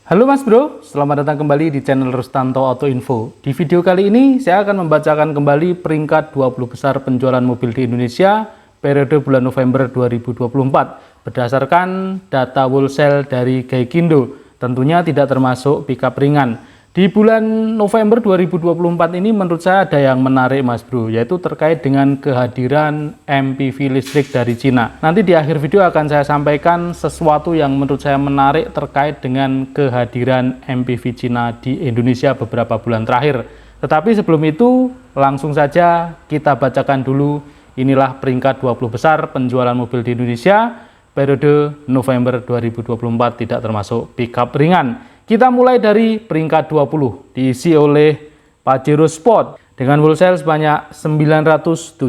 Halo Mas Bro, selamat datang kembali di channel Rustanto Auto Info. Di video kali ini saya akan membacakan kembali peringkat 20 besar penjualan mobil di Indonesia periode bulan November 2024 berdasarkan data wholesale dari Gaikindo. Tentunya tidak termasuk pickup ringan. Di bulan November 2024 ini menurut saya ada yang menarik Mas Bro, yaitu terkait dengan kehadiran MPV listrik dari Cina. Nanti di akhir video akan saya sampaikan sesuatu yang menurut saya menarik terkait dengan kehadiran MPV Cina di Indonesia beberapa bulan terakhir. Tetapi sebelum itu langsung saja kita bacakan dulu, inilah peringkat 20 besar penjualan mobil di Indonesia periode November 2024 tidak termasuk pickup ringan. Kita mulai dari peringkat 20, diisi oleh Pajero Sport dengan wholesale sebanyak 917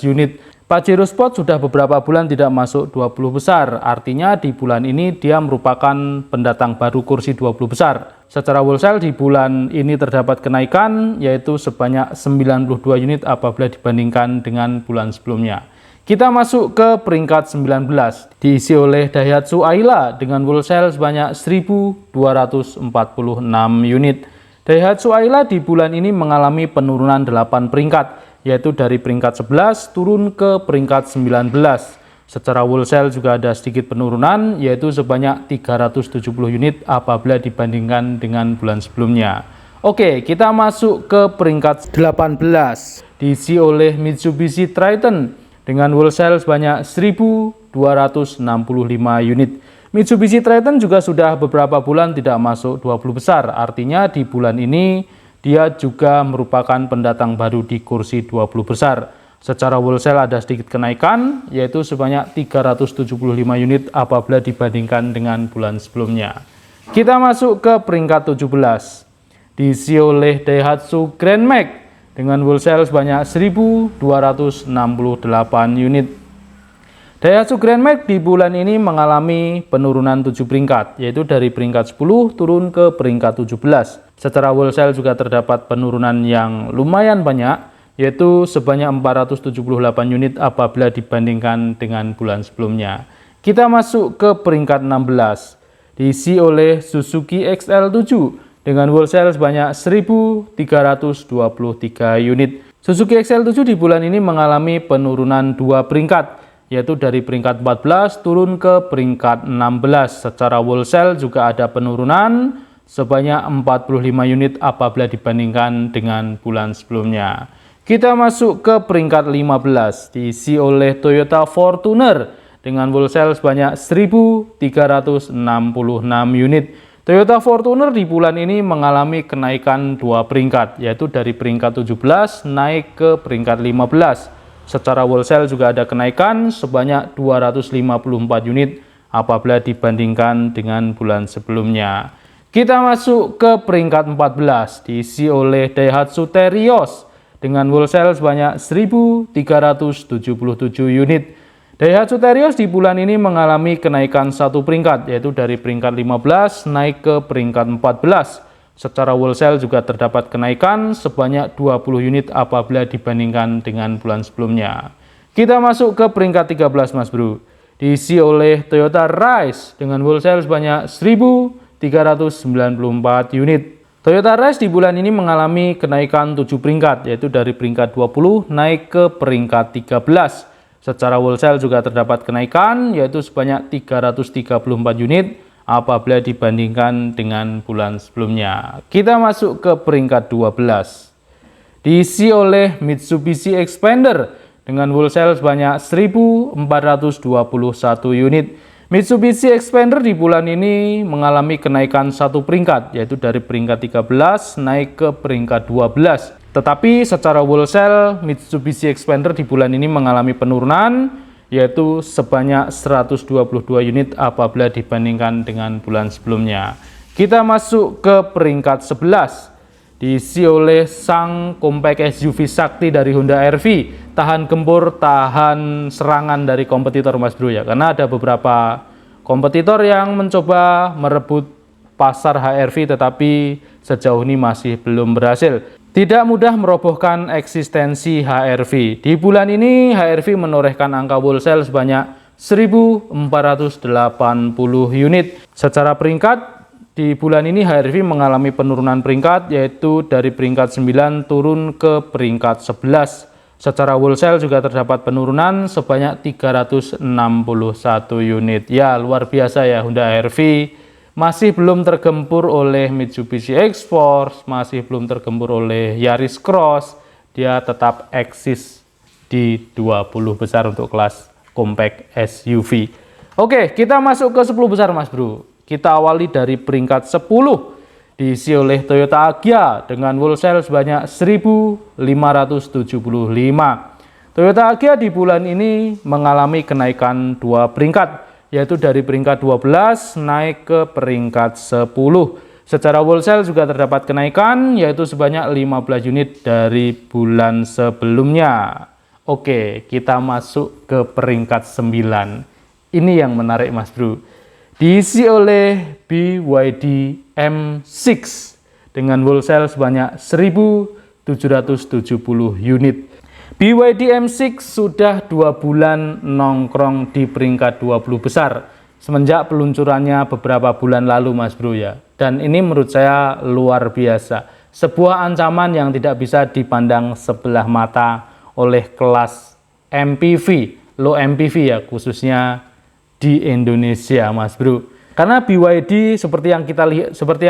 unit. Pajero Sport sudah beberapa bulan tidak masuk 20 besar, artinya di bulan ini dia merupakan pendatang baru kursi 20 besar. Secara wholesale di bulan ini terdapat kenaikan, yaitu sebanyak 92 unit apabila dibandingkan dengan bulan sebelumnya. Kita masuk ke peringkat 19, diisi oleh Daihatsu Ayla dengan wholesale sebanyak 1.246 unit. Daihatsu Ayla di bulan ini mengalami penurunan 8 peringkat, yaitu dari peringkat 11 turun ke peringkat 19. Secara wholesale juga ada sedikit penurunan, yaitu sebanyak 370 unit apabila dibandingkan dengan bulan sebelumnya. Oke, kita masuk ke peringkat 18, diisi oleh Mitsubishi Triton dengan wholesale sebanyak 1.265 unit. Mitsubishi Triton juga sudah beberapa bulan tidak masuk 20 besar, artinya di bulan ini dia juga merupakan pendatang baru di kursi 20 besar. Secara wholesale ada sedikit kenaikan, yaitu sebanyak 375 unit apabila dibandingkan dengan bulan sebelumnya. Kita masuk ke peringkat 17, diisi oleh Daihatsu Grand Max dengan wholesale sebanyak 1.268 unit. Daihatsu Grand Max di bulan ini mengalami penurunan 7 peringkat, yaitu dari peringkat 10 turun ke peringkat 17. Secara wholesale juga terdapat penurunan yang lumayan banyak, yaitu sebanyak 478 unit apabila dibandingkan dengan bulan sebelumnya. Kita masuk ke peringkat 16, diisi oleh Suzuki XL7 dengan wholesale sebanyak 1.323 unit. Suzuki XL7 di bulan ini mengalami penurunan 2 peringkat, yaitu dari peringkat 14 turun ke peringkat 16. Secara wholesale juga ada penurunan sebanyak 45 unit apabila dibandingkan dengan bulan sebelumnya. Kita masuk ke peringkat 15, diisi oleh Toyota Fortuner dengan wholesale sebanyak 1.366 unit. Toyota Fortuner di bulan ini mengalami kenaikan 2 peringkat, yaitu dari peringkat 17 naik ke peringkat 15. Secara wholesale juga ada kenaikan sebanyak 254 unit apabila dibandingkan dengan bulan sebelumnya. Kita masuk ke peringkat 14, diisi oleh Daihatsu Terios dengan wholesale sebanyak 1.377 unit. Daihatsu Terios di bulan ini mengalami kenaikan 1 peringkat, yaitu dari peringkat 15 naik ke peringkat 14. Secara wholesale juga terdapat kenaikan sebanyak 20 unit apabila dibandingkan dengan bulan sebelumnya. Kita masuk ke peringkat 13 Mas Bro, diisi oleh Toyota Rise dengan wholesale sebanyak 1.394 unit. Toyota Rise di bulan ini mengalami kenaikan 7 peringkat, yaitu dari peringkat 20 naik ke peringkat 13. Secara wholesale juga terdapat kenaikan, yaitu sebanyak 334 unit apabila dibandingkan dengan bulan sebelumnya. Kita masuk ke peringkat 12, diisi oleh Mitsubishi Xpander dengan wholesale sebanyak 1.421 unit. Mitsubishi Xpander di bulan ini mengalami kenaikan 1 peringkat, yaitu dari peringkat 13 naik ke peringkat 12. Tetapi secara wholesale Mitsubishi Xpander di bulan ini mengalami penurunan, yaitu sebanyak 122 unit apabila dibandingkan dengan bulan sebelumnya. Kita masuk ke peringkat 11, diisi oleh sang compact SUV sakti dari Honda HR-V, tahan gempur, tahan serangan dari kompetitor Mas Bro ya, karena ada beberapa kompetitor yang mencoba merebut pasar HR-V tetapi sejauh ini masih belum berhasil. Tidak mudah merobohkan eksistensi HR-V. Di bulan ini HR-V menorehkan angka wholesale sebanyak 1.480 unit. Secara peringkat di bulan ini HRV mengalami penurunan peringkat, yaitu dari peringkat 9 turun ke peringkat 11. Secara wholesale juga terdapat penurunan sebanyak 361 unit. Ya, luar biasa ya, Honda HR-V masih belum tergempur oleh Mitsubishi X-Force, masih belum tergempur oleh Yaris Cross. Dia tetap eksis di 20 besar untuk kelas compact SUV. Oke, kita masuk ke 10 besar Mas Bro. Kita awali dari peringkat 10. Diisi oleh Toyota Agya dengan wholesale sebanyak 1.575. Toyota Agya di bulan ini mengalami kenaikan 2 peringkat, yaitu dari peringkat 12 naik ke peringkat 10. Secara wholesale juga terdapat kenaikan, yaitu sebanyak 15 unit dari bulan sebelumnya. Oke, kita masuk ke peringkat 9. Ini yang menarik Mas Bro. Diisi oleh BYD M6 dengan wholesale sebanyak 1.770 unit. BYD M6 sudah 2 bulan nongkrong di peringkat 20 besar semenjak peluncurannya beberapa bulan lalu Mas Bro ya. Dan ini menurut saya luar biasa. Sebuah ancaman yang tidak bisa dipandang sebelah mata oleh kelas MPV, low MPV ya, khususnya di Indonesia Mas Bro. Karena BYD seperti yang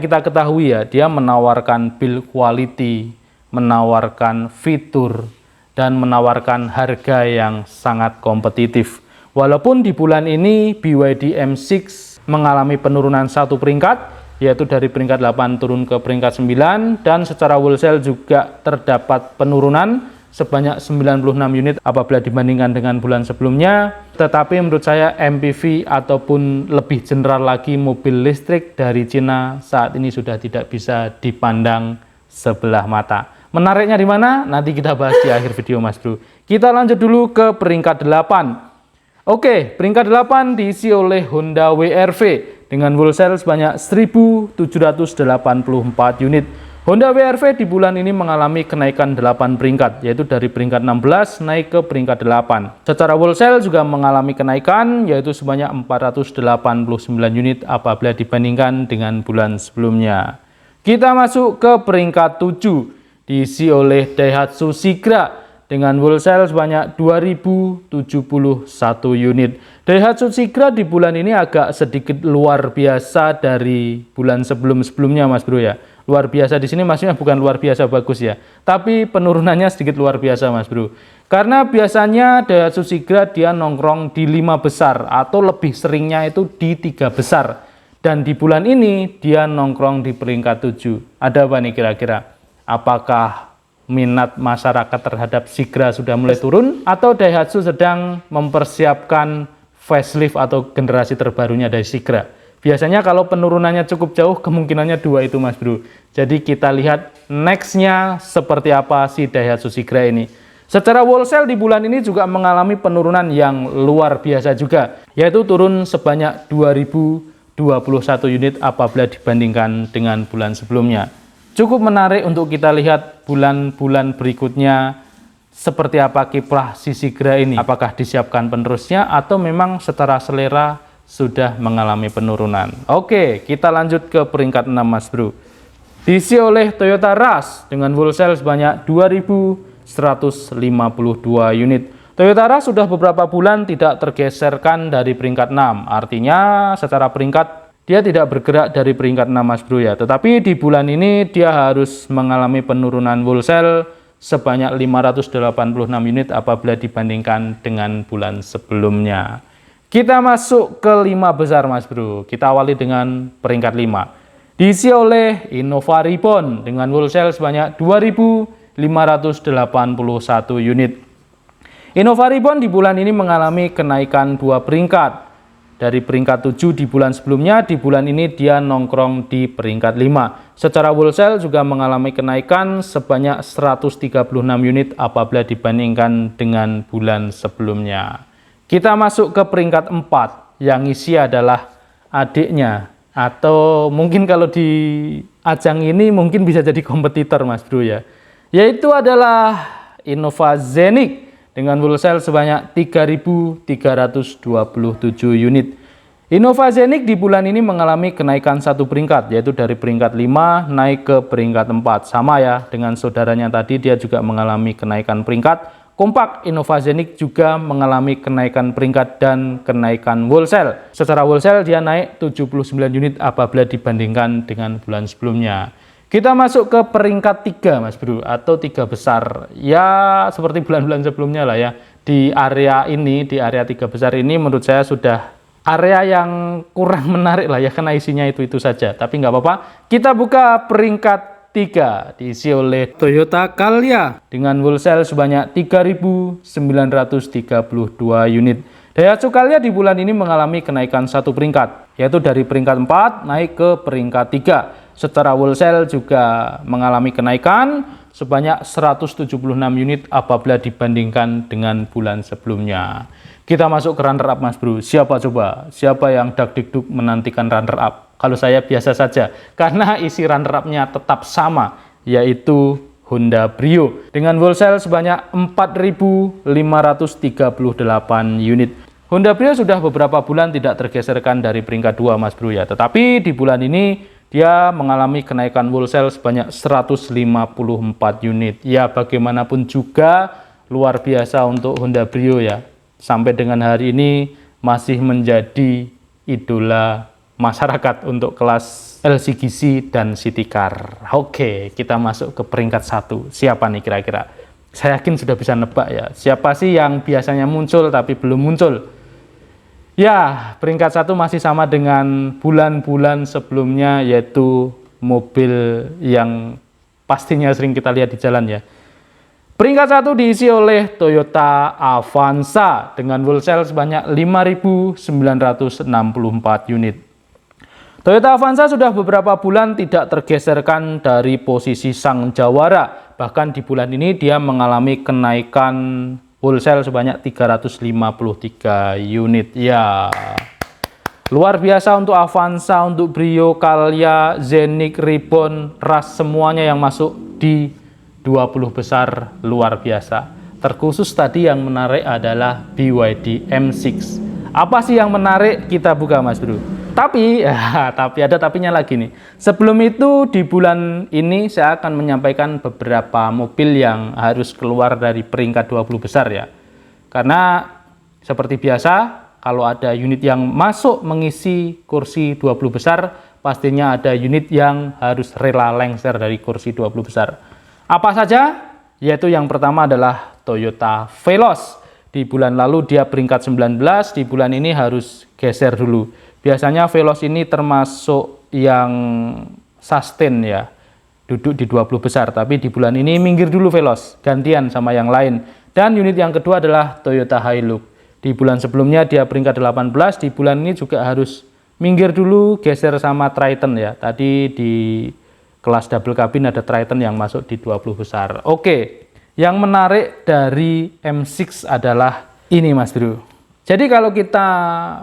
kita ketahui ya, dia menawarkan build quality, menawarkan fitur, dan menawarkan harga yang sangat kompetitif. Walaupun di bulan ini BYD M6 mengalami penurunan 1 peringkat, yaitu dari peringkat 8 turun ke peringkat 9, dan secara wholesale juga terdapat penurunan sebanyak 96 unit apabila dibandingkan dengan bulan sebelumnya. Tetapi menurut saya MPV ataupun lebih general lagi mobil listrik dari Cina saat ini sudah tidak bisa dipandang sebelah mata. Menariknya di mana? Nanti kita bahas di akhir video Mas Bro. Kita lanjut dulu ke peringkat 8. Oke, peringkat 8 diisi oleh Honda WR-V dengan wholesale sebanyak 1.784 unit. Honda WR-V di bulan ini mengalami kenaikan 8 peringkat, yaitu dari peringkat 16 naik ke peringkat 8. Secara wholesale juga mengalami kenaikan, yaitu sebanyak 489 unit apabila dibandingkan dengan bulan sebelumnya. Kita masuk ke peringkat 7, diisi oleh Daihatsu Sigra dengan wholesale sebanyak 2.071 unit. Daihatsu Sigra di bulan ini agak sedikit luar biasa dari bulan sebelum-sebelumnya Mas Bro ya. Luar biasa di sini maksudnya bukan luar biasa bagus ya, tapi penurunannya sedikit luar biasa Mas Bro. Karena biasanya Daihatsu Sigra dia nongkrong di 5 besar atau lebih seringnya itu di 3 besar. Dan di bulan ini dia nongkrong di peringkat 7. Ada apa nih kira-kira? Apakah minat masyarakat terhadap Sigra sudah mulai turun atau Daihatsu sedang mempersiapkan facelift atau generasi terbarunya dari Sigra? Biasanya kalau penurunannya cukup jauh, kemungkinannya 2 itu Mas Bro. Jadi kita lihat nextnya seperti apa si Daihatsu Sigra ini. Secara wholesale di bulan ini juga mengalami penurunan yang luar biasa juga, yaitu turun sebanyak 2.021 unit apabila dibandingkan dengan bulan sebelumnya. Cukup menarik untuk kita lihat bulan-bulan berikutnya seperti apa kiprah si Sigra ini. Apakah disiapkan penerusnya atau memang secara selera sudah mengalami penurunan. Oke, kita lanjut ke peringkat 6 Mas Bro. Diisi oleh Toyota Rush dengan wholesale sebanyak 2.152 unit. Toyota Rush sudah beberapa bulan tidak tergeserkan dari peringkat 6. Artinya secara peringkat dia tidak bergerak dari peringkat 6 Mas Bro ya. Tetapi di bulan ini dia harus mengalami penurunan wholesale sebanyak 586 unit apabila dibandingkan dengan bulan sebelumnya. Kita masuk ke 5 besar Mas Bro. Kita awali dengan peringkat 5. Diisi oleh Innova Reborn dengan wholesale sebanyak 2.581 unit. Innova Reborn di bulan ini mengalami kenaikan 2 peringkat. Dari peringkat 7 di bulan sebelumnya, di bulan ini dia nongkrong di peringkat 5. Secara wholesale juga mengalami kenaikan sebanyak 136 unit apabila dibandingkan dengan bulan sebelumnya. Kita masuk ke peringkat 4, yang isi adalah adiknya. Atau mungkin kalau di ajang ini mungkin bisa jadi kompetitor Mas Bro ya. Yaitu adalah Innova Zenix dengan wholesale sebanyak 3.327 unit. Innova Zenix di bulan ini mengalami kenaikan satu peringkat, yaitu dari peringkat 5 naik ke peringkat 4. Sama ya dengan saudaranya tadi, dia juga mengalami kenaikan peringkat. Kompak Innova Zenix juga mengalami kenaikan peringkat dan kenaikan wholesale. Secara wholesale dia naik 79 unit apabila dibandingkan dengan bulan sebelumnya. Kita masuk ke peringkat 3 Mas Bro, atau 3 besar. Ya seperti bulan-bulan sebelumnya lah ya. Di area ini, di area 3 besar ini menurut saya sudah area yang kurang menarik lah ya, karena isinya itu saja. Tapi nggak apa-apa, kita buka peringkat 3, diisi oleh Toyota Calya dengan wholesale sebanyak 3.932 unit. Daihatsu Calya di bulan ini mengalami kenaikan satu peringkat, yaitu dari peringkat 4 naik ke peringkat 3. Secara wholesale juga mengalami kenaikan sebanyak 176 unit apabila dibandingkan dengan bulan sebelumnya. Kita masuk ke runner up Mas Bro. Siapa coba? Siapa yang dak-dikduk menantikan runner up? Kalau saya biasa saja, karena isi runner up-nya tetap sama, yaitu Honda Brio dengan wholesale sebanyak 4.538 unit. Honda Brio sudah beberapa bulan tidak tergeserkan dari peringkat 2 Mas Bro ya, tetapi di bulan ini dia mengalami kenaikan wholesale sebanyak 154 unit. Ya bagaimanapun juga luar biasa untuk Honda Brio ya. Sampai dengan hari ini masih menjadi idola masyarakat untuk kelas LCGC dan City Car. Oke, kita masuk ke peringkat 1. Siapa nih kira-kira? Saya yakin sudah bisa nebak ya. Siapa sih yang biasanya muncul tapi belum muncul? Ya, peringkat 1 masih sama dengan bulan-bulan sebelumnya, yaitu mobil yang pastinya sering kita lihat di jalan ya. Peringkat 1 diisi oleh Toyota Avanza dengan wholesale sebanyak 5.964 unit. Toyota Avanza sudah beberapa bulan tidak tergeserkan dari posisi sang jawara. Bahkan di bulan ini dia mengalami kenaikan wholesale sebanyak 353 unit. Ya, luar biasa untuk Avanza, untuk Brio, Calya, Zenix, Ribbon, Rush, semuanya yang masuk di 20 besar luar biasa. Terkhusus tadi yang menarik adalah BYD M6. Apa sih yang menarik? Kita buka Mas Bro. Tapi ada tapinya lagi nih. Sebelum itu di bulan ini saya akan menyampaikan beberapa mobil yang harus keluar dari peringkat 20 besar ya. Karena seperti biasa kalau ada unit yang masuk mengisi kursi 20 besar, pastinya ada unit yang harus rela lengser dari kursi 20 besar. Apa saja? Yaitu yang pertama adalah Toyota Veloz. Di bulan lalu dia peringkat 19, di bulan ini harus geser dulu. Biasanya Veloz ini termasuk yang sustain ya, duduk di 20 besar. Tapi di bulan ini minggir dulu Veloz, gantian sama yang lain. Dan unit yang kedua adalah Toyota Hilux. Di bulan sebelumnya dia peringkat 18, di bulan ini juga harus minggir dulu, geser sama Triton ya. Tadi di kelas double cabin ada Triton yang masuk di 20 besar. Oke, yang menarik dari M6 adalah ini Mas Bro. Jadi kalau kita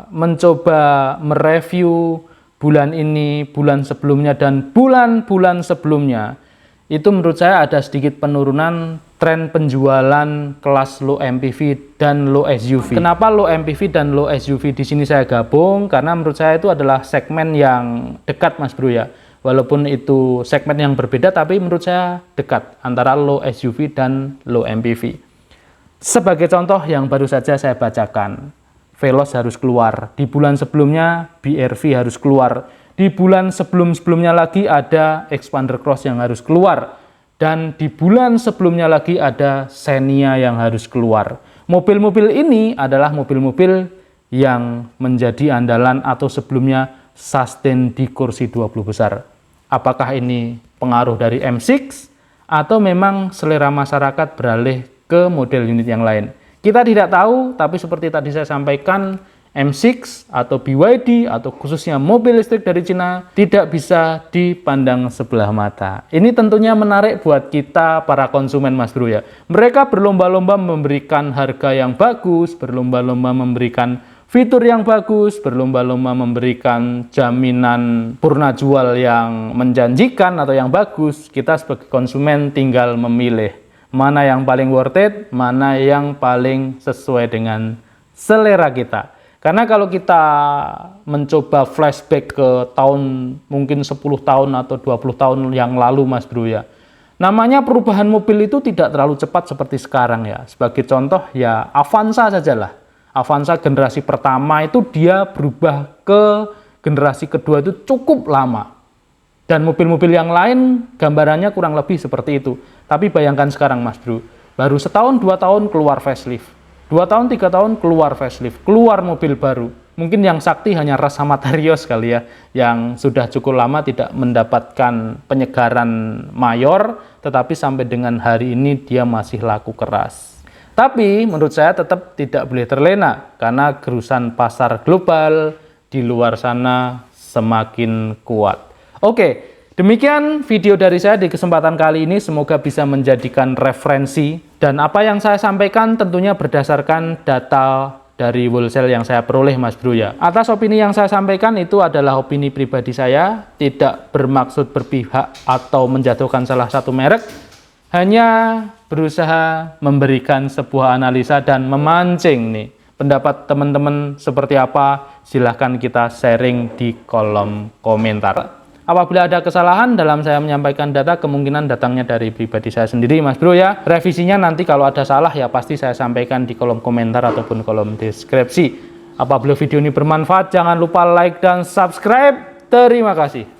mencoba mereview bulan ini, bulan sebelumnya, dan bulan-bulan sebelumnya, itu menurut saya ada sedikit penurunan tren penjualan kelas low MPV dan low SUV. Kenapa low MPV dan low SUV di sini saya gabung? Karena menurut saya itu adalah segmen yang dekat Mas Bro ya. Walaupun itu segmen yang berbeda, tapi menurut saya dekat antara low SUV dan low MPV. Sebagai contoh yang baru saja saya bacakan, Veloz harus keluar. Di bulan sebelumnya BRV harus keluar. Di bulan sebelum-sebelumnya lagi ada Xpander Cross yang harus keluar. Dan di bulan sebelumnya lagi ada Xenia yang harus keluar. Mobil-mobil ini adalah mobil-mobil yang menjadi andalan atau sebelumnya sustain di kursi 20 besar. Apakah ini pengaruh dari M6 atau memang selera masyarakat beralih ke model unit yang lain? Kita tidak tahu, tapi seperti tadi saya sampaikan, M6 atau BYD atau khususnya mobil listrik dari Cina tidak bisa dipandang sebelah mata. Ini tentunya menarik buat kita para konsumen Mas Bro ya. Mereka berlomba-lomba memberikan harga yang bagus, berlomba-lomba memberikan fitur yang bagus, berlomba-lomba memberikan jaminan purna jual yang menjanjikan atau yang bagus. Kita sebagai konsumen tinggal memilih mana yang paling worth it, mana yang paling sesuai dengan selera kita. Karena kalau kita mencoba flashback ke tahun mungkin 10 tahun atau 20 tahun yang lalu Mas Bro ya, namanya perubahan mobil itu tidak terlalu cepat seperti sekarang ya. Sebagai contoh ya Avanza sajalah. Avanza generasi pertama itu dia berubah ke generasi kedua itu cukup lama. Dan mobil-mobil yang lain gambarannya kurang lebih seperti itu. Tapi bayangkan sekarang Mas Bro, baru setahun 2 tahun keluar facelift. 2 tahun 3 tahun keluar facelift, keluar mobil baru. Mungkin yang sakti hanya Ras sama Terios kali ya, yang sudah cukup lama tidak mendapatkan penyegaran mayor, tetapi sampai dengan hari ini dia masih laku keras. Tapi menurut saya tetap tidak boleh terlena, karena gerusan pasar global di luar sana semakin kuat. Oke. Demikian video dari saya di kesempatan kali ini, semoga bisa menjadikan referensi, dan apa yang saya sampaikan tentunya berdasarkan data dari wholesale yang saya peroleh Mas Bro ya. Atas opini yang saya sampaikan itu adalah opini pribadi saya, tidak bermaksud berpihak atau menjatuhkan salah satu merek, hanya berusaha memberikan sebuah analisa dan memancing nih pendapat teman-teman seperti apa, silahkan kita sharing di kolom komentar. Apabila ada kesalahan dalam saya menyampaikan data, kemungkinan datangnya dari pribadi saya sendiri Mas Bro ya. Revisinya nanti kalau ada salah ya pasti saya sampaikan di kolom komentar ataupun kolom deskripsi. Apabila video ini bermanfaat, jangan lupa like dan subscribe. Terima kasih.